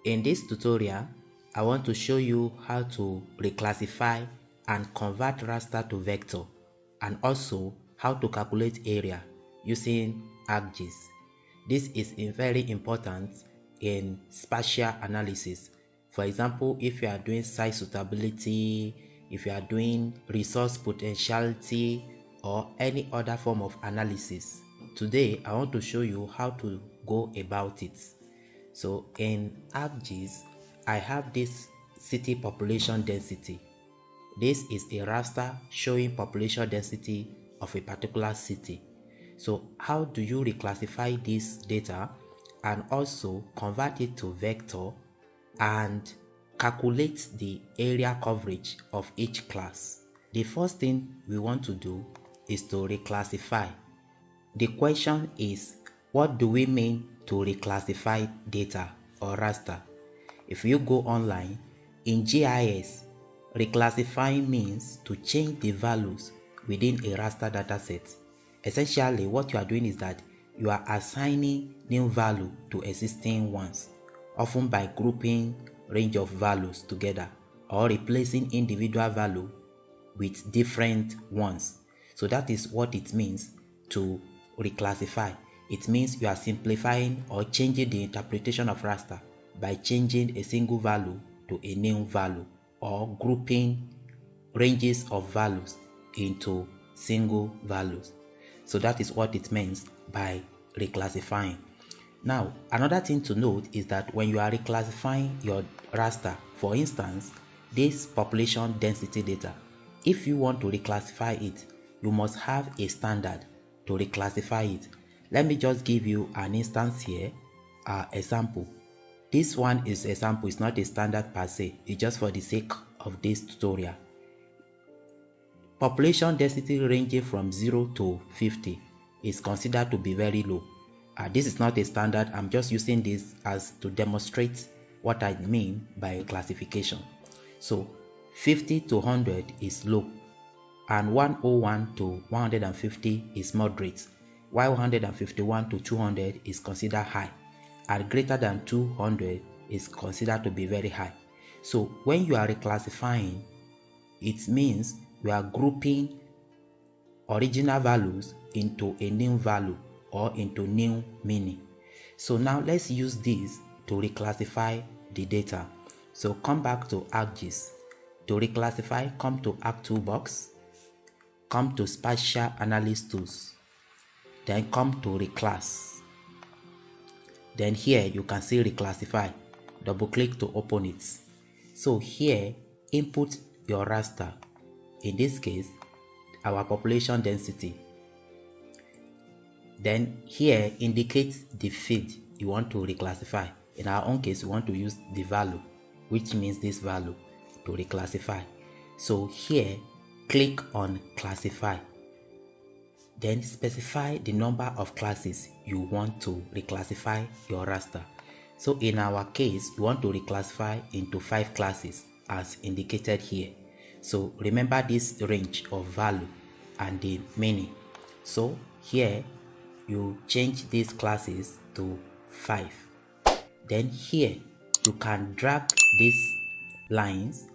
In this tutorial, I want to show you how to reclassify and convert raster to vector, and also how to calculate area using ArcGIS. This is very important in spatial analysis. For example, if you are doing site suitability, if you are doing resource potentiality, or any other form of analysis. Today, I want to show you how to go about it. So in ArcGIS, I have this city population density. This is a raster showing population density of a particular city. So how do you reclassify this data and also convert it to vector and calculate the area coverage of each class? The first thing we want to do is to reclassify. The question is, what do we mean to reclassify data or raster? If you go online, in GIS, reclassifying means to change the values within a raster dataset. Essentially, what you are doing is that you are assigning new value to existing ones, often by grouping range of values together or replacing individual value with different ones. So that is what it means to reclassify. It means you are simplifying or changing the interpretation of raster by changing a single value to a new value or grouping ranges of values into single values. So that is what it means by reclassifying. Now, another thing to note is that when you are reclassifying your raster, for instance, this population density data, if you want to reclassify it, you must have a standard to reclassify it. Let me just give you an instance here, example. This one is a sample, it's not a standard per se, it's just for the sake of this tutorial. Population density ranging from 0 to 50 is considered to be very low. This is not a standard, I'm just using this as to demonstrate what I mean by classification. So 50 to 100 is low, and 101 to 150 is moderate, while 151 to 200 is considered high, and greater than 200 is considered to be very high. So when you are reclassifying, it means you are grouping original values into a new value or into new meaning. So now let's use this to reclassify the data. So come back to ArcGIS. To reclassify, come to Arc Toolbox, come to Spatial Analysis Tools, then come to Reclass. Then here you can see Reclassify. Double click to open it. So here, input your raster. In this case, our population density. Then here indicate the field you want to reclassify. In our own case, we want to use the value, which means this value, to reclassify. So here, click on Classify. Then specify the number of classes you want to reclassify your raster. So in our case, we want to reclassify into 5 classes as indicated here. So remember this range of value and the meaning. So here you change these classes to 5. Then here you can drag these lines.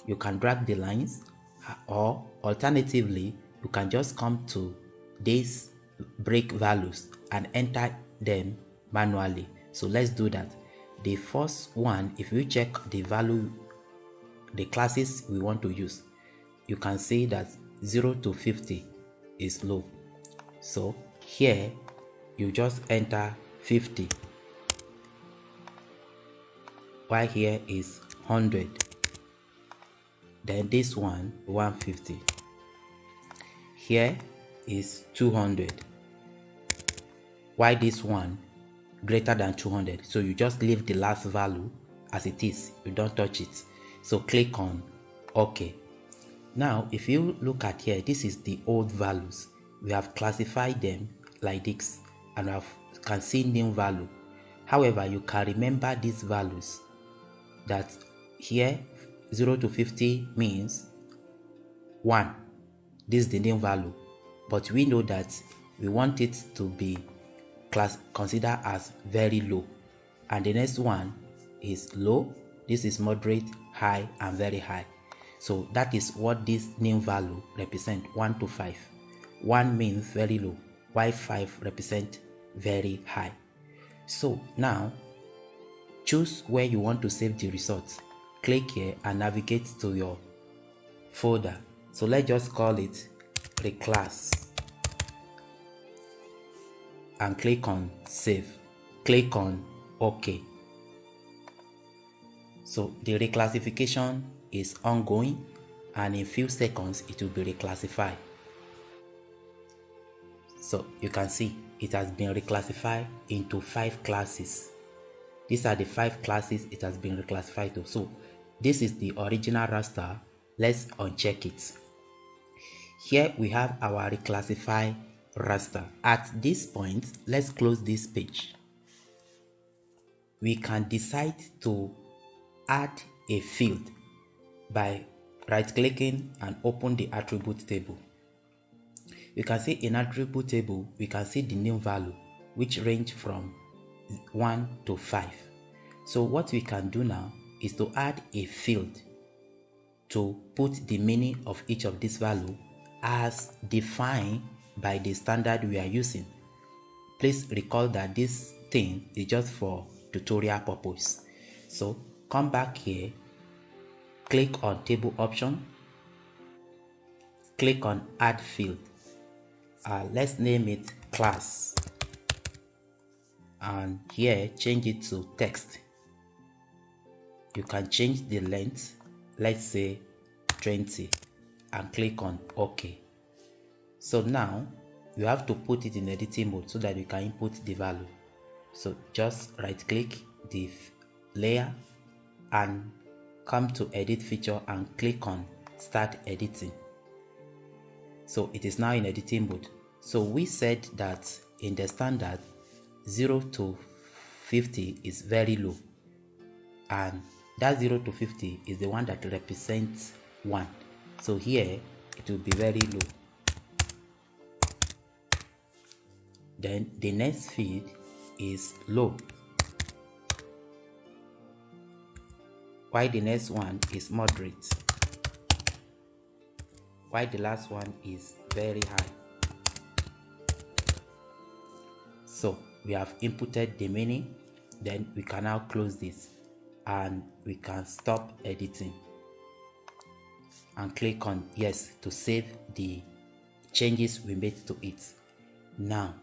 You can drag the lines, or alternatively you can just come to these break values and enter them manually. So let's do that. The first one, if you check the value, the classes we want to use, you can see that 0 to 50 is low. So here you just enter 50, while here is 100. Then this one 150. Here is 200, while this one greater than 200. So you just leave the last value as it is, you don't touch it. So click on OK. Now if you look at here, this is the old values. We have classified them like this and we can see new value. However, you can remember these values, that here 0 to 50 means 1. This is the new value, but we know that we want it to be considered as very low, and the next one is low, this is moderate, high, and very high. So that is what this new value represent, 1 to 5. 1 means very low, while 5 represent very high. So now choose where you want to save the results. Click here and navigate to your folder. So let's just call it Reclass and click on Save. Click on OK. So the reclassification is ongoing, and in few seconds it will be reclassified. So you can see it has been reclassified into 5 classes. These are the 5 classes it has been reclassified to. So this is the original raster. Let's uncheck it. Here we have our Reclassify raster. At this point, let's close this page. We can decide to add a field by right-clicking and open the attribute table. You can see in attribute table, we can see the new value, which range from 1 to 5. So what we can do now is to add a field to put the meaning of each of these value as defined by the standard we are using. Please recall that this thing is just for tutorial purpose. So come back here, click on table option, click on add field. Let's name it class, and here change it to text. You can change the length, let's say 20, and click on OK. So now you have to put it in editing mode so that you can input the value. So just right click the layer and come to edit feature and click on start editing. So it is now in editing mode. So we said that in the standard 0 to 50 is very low, and that 0 to 50 is the one that represents 1. So here it will be very low. Then the next field is low, while the next one is moderate, while the last one is very high. So we have inputted the meaning. Then we can now close this and we can stop editing and click on yes to save the changes we made to it. Now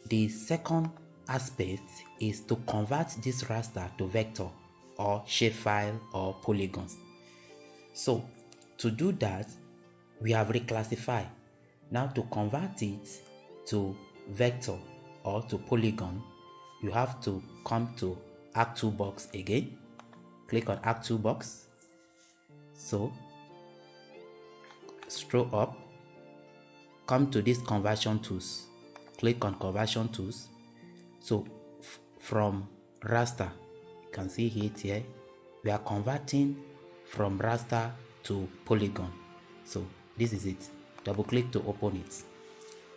the second aspect is to convert this raster to vector or shapefile or polygons. So to do that, we have Reclassify. Now to convert it to vector or to polygon, you have to come to Arc Toolbox again. Click on Arc Toolbox. So scroll up, come to this conversion tools. Click on conversion tools. So from raster, you can see it here, we are converting from raster to polygon. So this is it. Double click to open it.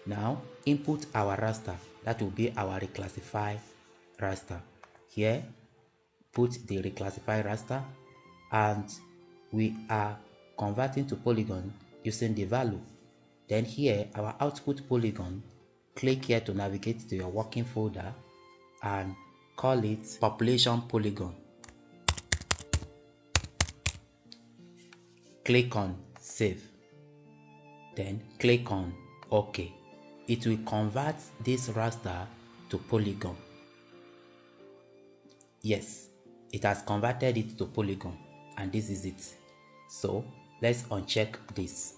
Now input our raster. That will be our Reclassify raster. Here put the Reclassify raster, and we are converting to polygon using the value. Then here our output polygon, click here to navigate to your working folder and call it population polygon. Click on save, then click on OK. It will convert this raster to polygon. Yes, it has converted it to polygon, and this is it. So let's uncheck this.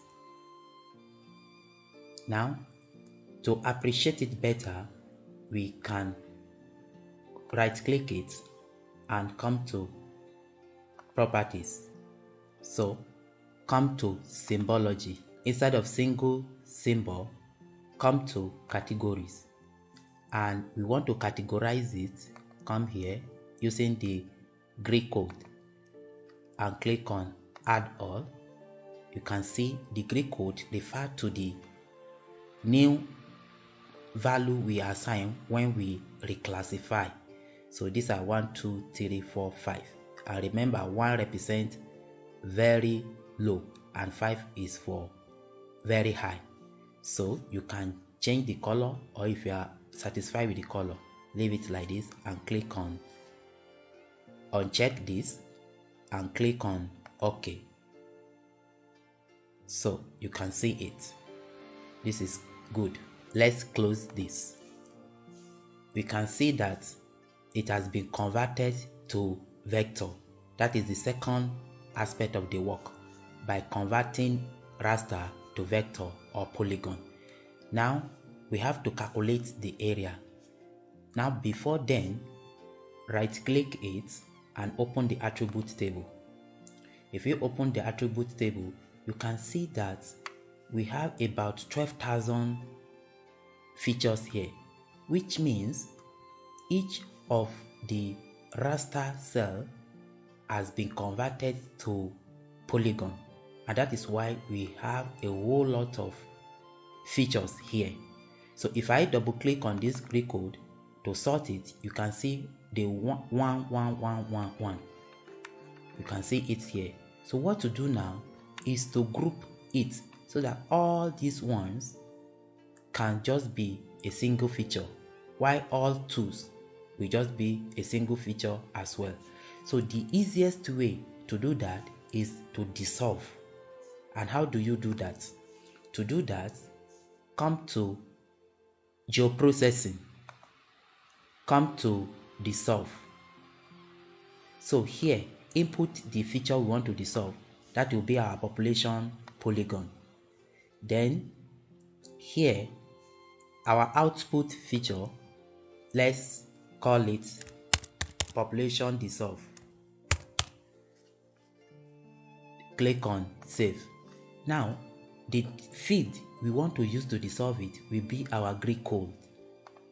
Now to appreciate it better, we can right click it and come to properties. So come to symbology. Instead of single symbol, come to categories, and we want to categorize it. Come here using the Greek code and click on add all. You can see the Greek code refer to the new value we assign when we reclassify. So these are 1, 2, 3, 4, 5. And remember, 1 represents very low and 5 is for very high. So you can change the color, or if you are satisfied with the color, leave it like this and click on uncheck this and click on OK. So you can see it. This is good. Let's close this. We can see that it has been converted to vector. That is the second aspect of the work, by converting raster to vector or polygon. Now we have to calculate the area. Now before then, right click it and open the attribute table. If you open the attribute table, you can see that we have about 12,000 features here, which means each of the raster cell has been converted to polygon, and that is why we have a whole lot of features here. So if I double click on this grid code to sort it, you can see the 11111. You can see it here. So what to do now is to group it so that all these ones can just be a single feature, while all twos will just be a single feature as well. So the easiest way to do that is to dissolve. And how do you do that? To do that, come to geoprocessing, come to dissolve. So here, input the feature we want to dissolve. That will be our population polygon. Then here, our output feature, let's call it population dissolve. Click on save. Now the field we want to use to dissolve it will be our grid code.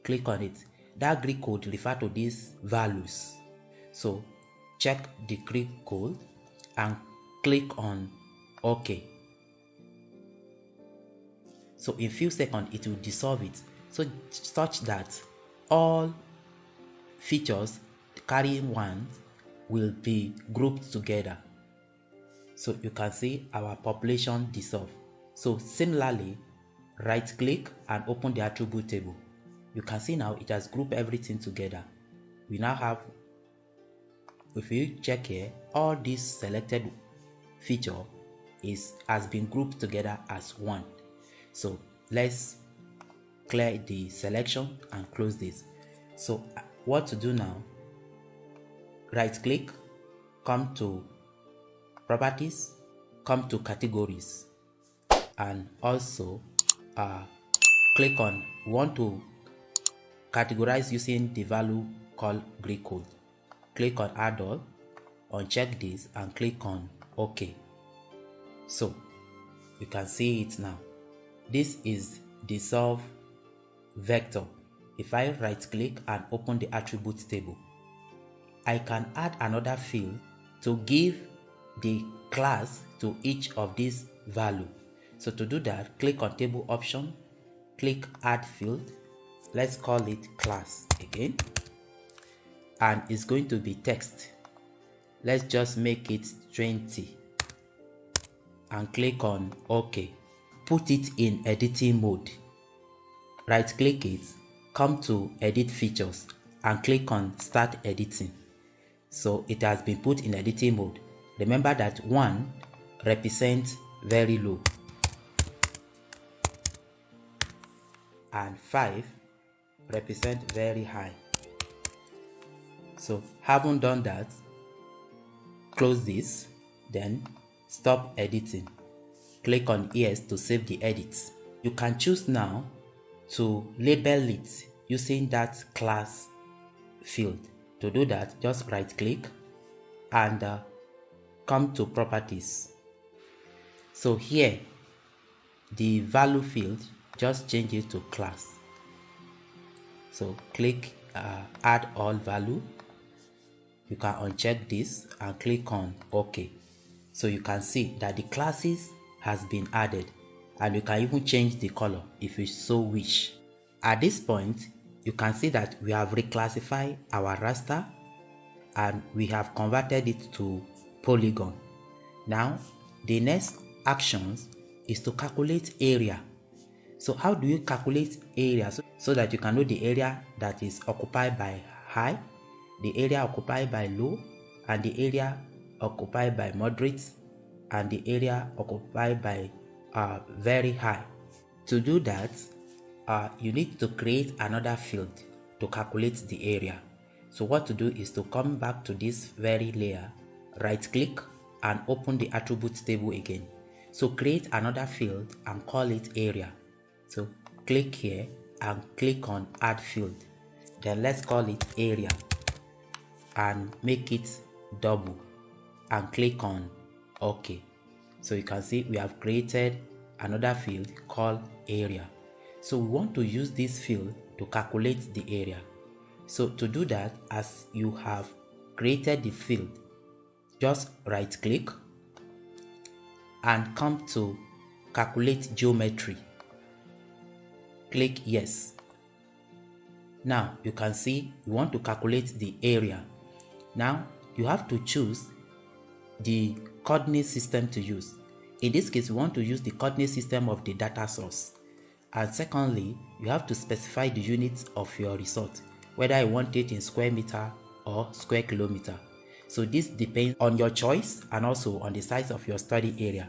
Click on it. That grid code refers to these values. So check the grid code and click on OK. So in few seconds it will dissolve it, so such that all features carrying one will be grouped together. So you can see our population dissolve. So similarly, right click and open the attribute table. You can see now it has grouped everything together. We now have, if you check here, all this selected feature has been grouped together as one. So let's clear the selection and close this. So what to do now? Right click, come to properties, come to categories, and also click on, we want to categorize using the value called grid code. Click on add all, uncheck this and click on OK. So you can see it now. This is dissolve vector. If I right click and open the attribute table, I can add another field to give the class to each of these value. So to do that, click on table option, click add field. Let's call it class again, and it's going to be text. Let's just make it 20 and click on OK. Put it in editing mode. Right click it, come to edit features and click on start editing. So it has been put in editing mode. Remember that 1 represents very low and 5 represent very high. So having done that, close this, then stop editing. Click on yes to save the edits. You can choose now to label it using that class field. To do that, just right click and come to properties. So here, the value field, just change it to class. So click add all value. You can uncheck this and click on OK. So you can see that the classes has been added, and you can even change the color if you so wish. At this point, you can see that we have reclassified our raster and we have converted it to polygon. Now the next actions is to calculate area. So how do you calculate area so that you can know the area that is occupied by high, the area occupied by low, and the area occupied by moderate, and the area occupied by very high? To do that, you need to create another field to calculate the area. So what to do is to come back to this very layer, right click and open the attributes table again. So create another field and call it area. So click here and click on add field. Then let's call it area and make it double and click on OK. So you can see we have created another field called area. So we want to use this field to calculate the area. So to do that, as you have created the field, just right click and come to calculate geometry. Click yes. Now you can see you want to calculate the area. Now you have to choose the coordinate system to use. In this case, we want to use the coordinate system of the data source. And secondly, you have to specify the units of your result, whether you want it in square meter or square kilometer. So this depends on your choice and also on the size of your study area.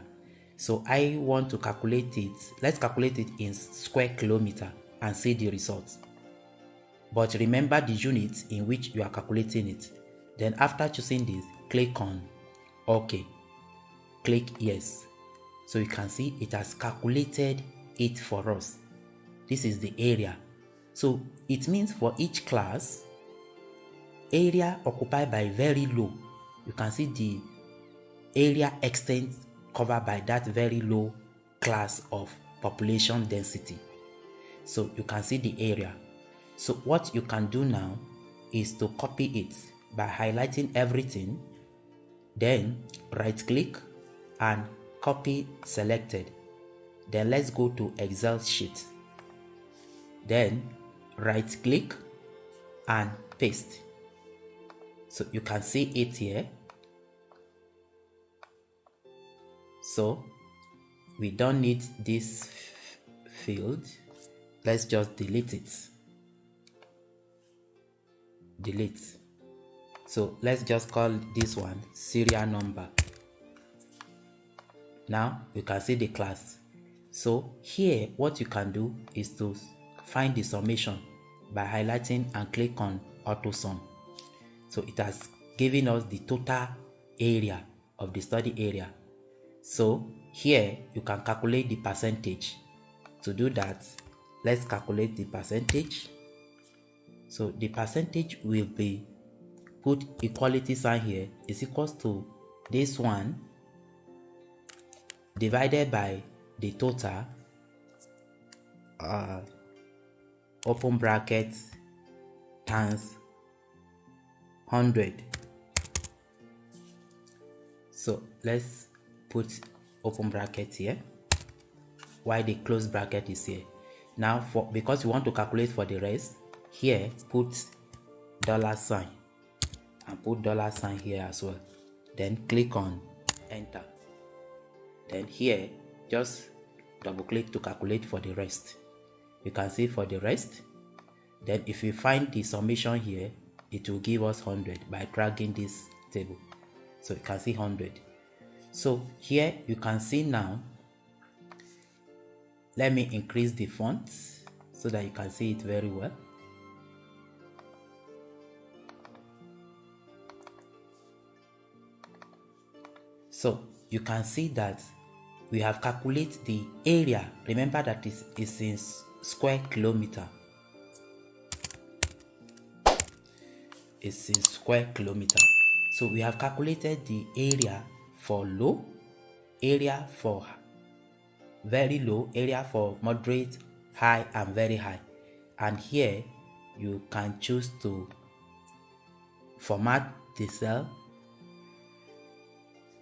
So I want to calculate it. Let's calculate it in square kilometer and see the results. But remember the units in which you are calculating it. Then after choosing this, click on OK. Click yes. So you can see it has calculated it for us. This is the area. So it means for each class, area occupied by very low, you can see the area extent covered by that very low class of population density. So you can see the area. So what you can do now is to copy it by highlighting everything, then right click and copy selected. Then let's go to Excel sheet. Then right click and paste. So you can see it here. So we don't need this field. Let's just delete it. Delete. So let's just call this one serial number. Now you can see the class. So here what you can do is to find the summation by highlighting and click on auto sum. So it has given us the total area of the study area. So here you can calculate the percentage. To do that, let's calculate the percentage. So the percentage will be, put equality sign here, is equals to this one divided by the total, open bracket, times 100. So let's put open bracket here while the close bracket is here. Now because we want to calculate for the rest, here put dollar sign and put dollar sign here as well. Then click on enter. Then here just double click to calculate for the rest. You can see for the rest. Then if you find the summation here, it will give us 100 by dragging this table. So you can see 100. So here you can see now, let me increase the font so that you can see it very well. So you can see that we have calculated the area. Remember that is in square kilometer. It's in square kilometer. So we have calculated the area for low, area for very low, area for moderate, high and very high. And here you can choose to format the cell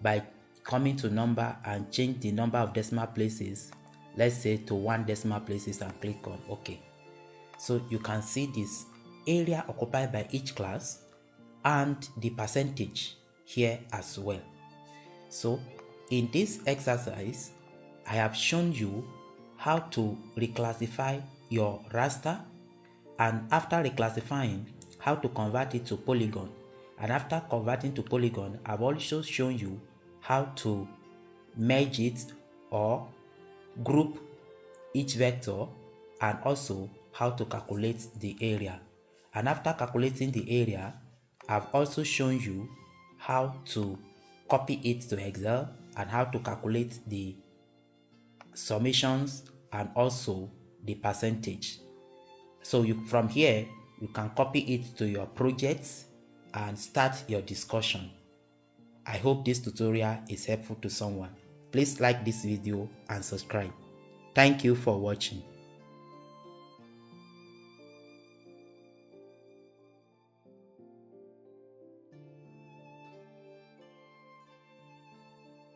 by coming to number and change the number of decimal places, let's say to 1 decimal places, and click on OK. So you can see this area occupied by each class and the percentage here as well. So in this exercise, I have shown you how to reclassify your raster, and after reclassifying, how to convert it to polygon. And after converting to polygon, I've also shown you how to merge it or group each vector, and also how to calculate the area. And after calculating the area, I've also shown you how to copy it to Excel and how to calculate the summations and also the percentage. So from here, you can copy it to your projects and start your discussion. I hope this tutorial is helpful to someone. Please like this video and subscribe. Thank you for watching.